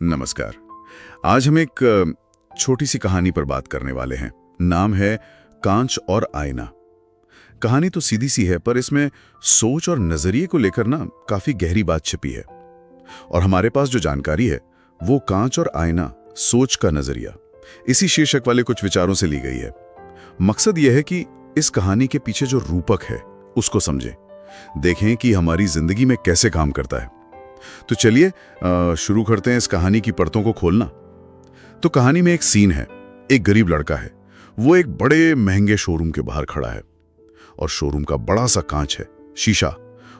नमस्कार। आज हम एक छोटी सी कहानी पर बात करने वाले हैं। नाम है कांच और आईना। कहानी तो सीधी सी है, पर इसमें सोच और नजरिए को लेकर ना काफी गहरी बात छिपी है। और हमारे पास जो जानकारी है वो कांच और आईना, सोच का नजरिया, इसी शीर्षक वाले कुछ विचारों से ली गई है। मकसद यह है कि इस कहानी के पीछे जो रूपक है उसको समझें, देखें कि हमारी जिंदगी में कैसे काम करता है। तो चलिए शुरू करते हैं इस कहानी की परतों को खोलना। तो कहानी में एक सीन है। एक गरीब लड़का है, वो एक बड़े महंगे शोरूम के बाहर खड़ा है और शोरूम का बड़ा सा कांच है, शीशा।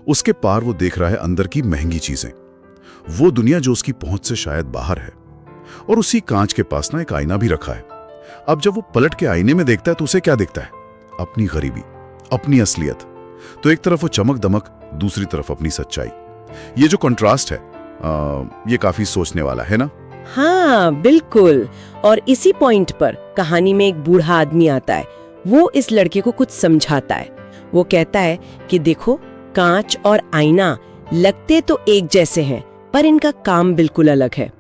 उसके पार वो देख रहा है अंदर की महंगी चीजें, वो दुनिया जो उसकी पहुंच से शायद बाहर है। और उसी कांच के पास ना एक आईना भी रखा है। अब जब वो पलट के आईने में देखता है तो उसे क्या दिखता है? अपनी गरीबी, अपनी असलियत। तो एक तरफ वो चमक दमक, दूसरी तरफ अपनी सच्चाई। ये जो कंट्रास्ट है ये काफी सोचने वाला है ना? हाँ बिल्कुल। और इसी पॉइंट पर कहानी में एक बूढ़ा आदमी आता है। वो इस लड़के को कुछ समझाता है। वो कहता है कि देखो, कांच और आईना लगते तो एक जैसे हैं, पर इनका काम बिल्कुल अलग है।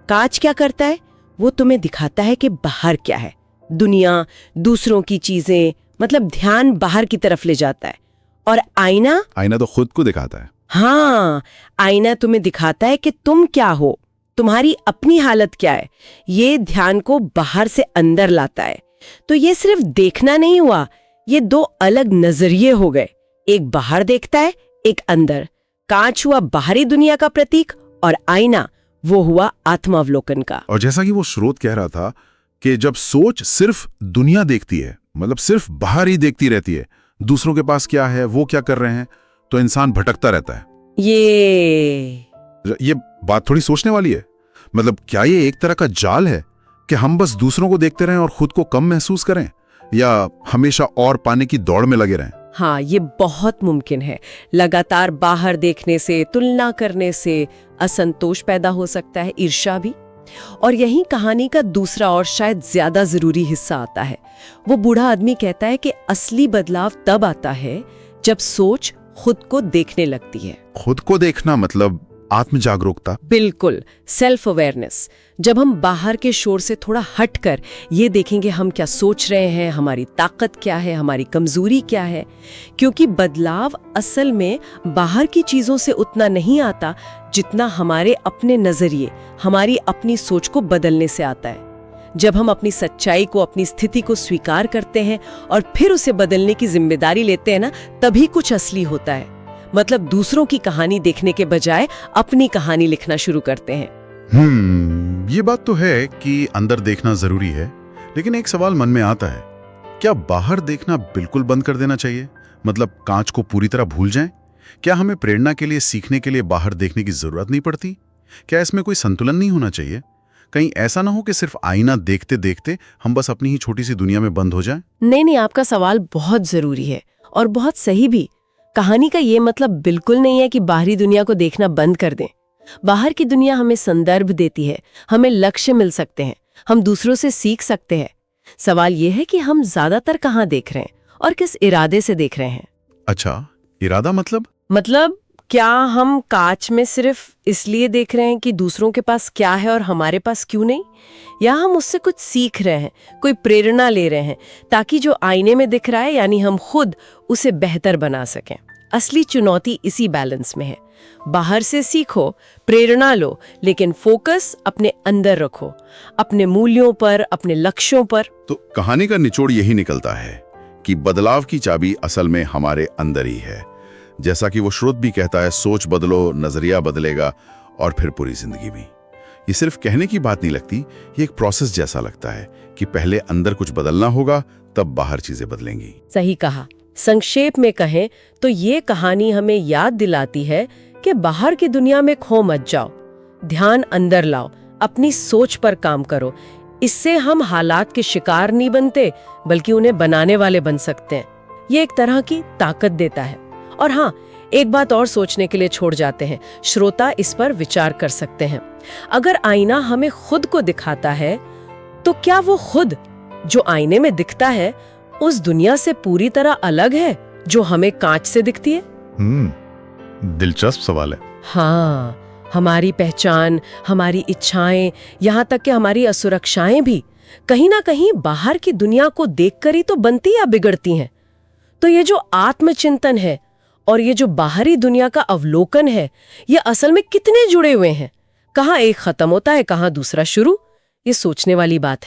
कांच क्या करता है? वो तुम्हें दिखाता है कि बाहर क्या है, दुनिया, दूसरों की चीजें, मतलब ध्यान बाहर की तरफ ले जाता है। और आईना तो खुद को दिखाता है। हाँ, आईना तुम्हें दिखाता है कि तुम क्या हो, तुम्हारी अपनी हालत क्या है। ये ध्यान को बाहर से अंदर लाता है। तो ये सिर्फ देखना नहीं हुआ, ये दो अलग नजरिए हो गए। एक बाहर देखता है, एक अंदर। कांच हुआ बाहरी दुनिया का प्रतीक और आईना वो हुआ आत्मावलोकन का। और जैसा कि वो स्रोत कह रहा था कि जब सोच सिर्फ दुनिया देखती है, मतलब सिर्फ बाहर ही देखती रहती है, दूसरों के पास क्या है, वो क्या कर रहे हैं, तो इंसान भटकता रहता है। ये बात थोड़ी सोचने वाली है। मतलब क्या ये एक तरह का जाल है कि हम बस दूसरों को देखते रहें और खुद को कम महसूस करें, या हमेशा और पाने की दौड़ में लगे रहें? हाँ, ये बहुत मुमकिन है। लगातार बाहर देखने से, तुलना करने से असंतोष पैदा हो सकता है, ईर्ष्या भी। और यही कहानी का दूसरा और शायद ज्यादा जरूरी हिस्सा आता है। वो बूढ़ा आदमी कहता है कि असली बदलाव तब आता है जब सोच खुद को देखने लगती है। खुद को देखना मतलब आत्म जागरूकता। बिल्कुल, सेल्फ अवेयरनेस। जब हम बाहर के शोर से थोड़ा हटकर ये देखेंगे हम क्या सोच रहे हैं, हमारी ताकत क्या है, हमारी कमजोरी क्या है। क्योंकि बदलाव असल में बाहर की चीजों से उतना नहीं आता जितना हमारे अपने नजरिए, हमारी अपनी सोच को बदलने से आता है। जब हम अपनी सच्चाई को, अपनी स्थिति को स्वीकार करते हैं और फिर उसे बदलने की जिम्मेदारी लेते हैं ना, तभी कुछ असली होता है। मतलब दूसरों की कहानी देखने के बजाय अपनी कहानी लिखना शुरू करते हैं। ये बात तो है कि अंदर देखना जरूरी है, लेकिन एक सवाल मन में आता है, क्या बाहर देखना बिल्कुल बंद कर देना चाहिए? मतलब कांच को पूरी तरह भूल जाएं? क्या हमें प्रेरणा के लिए, सीखने के लिए बाहर देखने की जरूरत नहीं पड़ती? क्या इसमें कोई संतुलन नहीं होना चाहिए? कहीं ऐसा ना हो कि सिर्फ आईना देखते देखते हम बस अपनी ही छोटी सी दुनिया में बंद हो जाएं? नहीं, आपका सवाल बहुत जरूरी है और बहुत सही भी। कहानी का ये मतलब बिल्कुल नहीं है कि बाहरी दुनिया को देखना बंद कर दें। बाहर की दुनिया हमें संदर्भ देती है, हमें लक्ष्य मिल सकते हैं, हम दूसरों से सीख सकते हैं। सवाल ये है कि हम ज्यादातर कहाँ देख रहे हैं और किस इरादे से देख रहे हैं। अच्छा, इरादा मतलब क्या हम कांच में सिर्फ इसलिए देख रहे हैं कि दूसरों के पास क्या है और हमारे पास क्यों नहीं, या हम उससे कुछ सीख रहे हैं, कोई प्रेरणा ले रहे हैं, ताकि जो आईने में दिख रहा है यानी हम खुद, उसे बेहतर बना सकें। असली चुनौती इसी बैलेंस में है। बाहर से सीखो, प्रेरणा लो, लेकिन फोकस अपने अंदर रखो, अपने मूल्यों पर, अपने लक्ष्यों पर। तो कहानी का निचोड़ यही निकलता है कि बदलाव की चाबी असल में हमारे अंदर ही है। जैसा कि वो स्रोत भी कहता है, सोच बदलो, नजरिया बदलेगा और फिर पूरी जिंदगी भी। ये सिर्फ कहने की बात नहीं लगती, ये एक प्रोसेस जैसा लगता है कि पहले अंदर कुछ बदलना होगा, तब बाहर चीजें बदलेंगी। सही कहा। संक्षेप में कहें तो ये कहानी हमें याद दिलाती है कि बाहर की दुनिया में खो मत जाओ, ध्यान अंदर लाओ, अपनी सोच पर काम करो। इससे हम हालात के शिकार नहीं बनते, बल्कि उन्हें बनाने वाले बन सकते हैं। ये एक तरह की ताकत देता है। और हाँ, एक बात और सोचने के लिए छोड़ जाते हैं, श्रोता इस पर विचार कर सकते हैं। अगर आईना हमें खुद को दिखाता है, तो क्या वो खुद जो आईने में दिखता है उस दुनिया से पूरी तरह अलग है जो हमें कांच से दिखती है? दिलचस्प सवाल है। हाँ, हमारी पहचान, हमारी इच्छाएं, यहाँ तक कि हमारी असुरक्षाएं भी कहीं ना कहीं बाहर की दुनिया को देखकर ही तो बनती या बिगड़ती हैं। तो ये जो आत्मचिंतन है और ये जो बाहरी दुनिया का अवलोकन है, ये असल में कितने जुड़े हुए हैं? कहाँ एक खत्म होता है, कहाँ दूसरा शुरू? ये सोचने वाली बात है।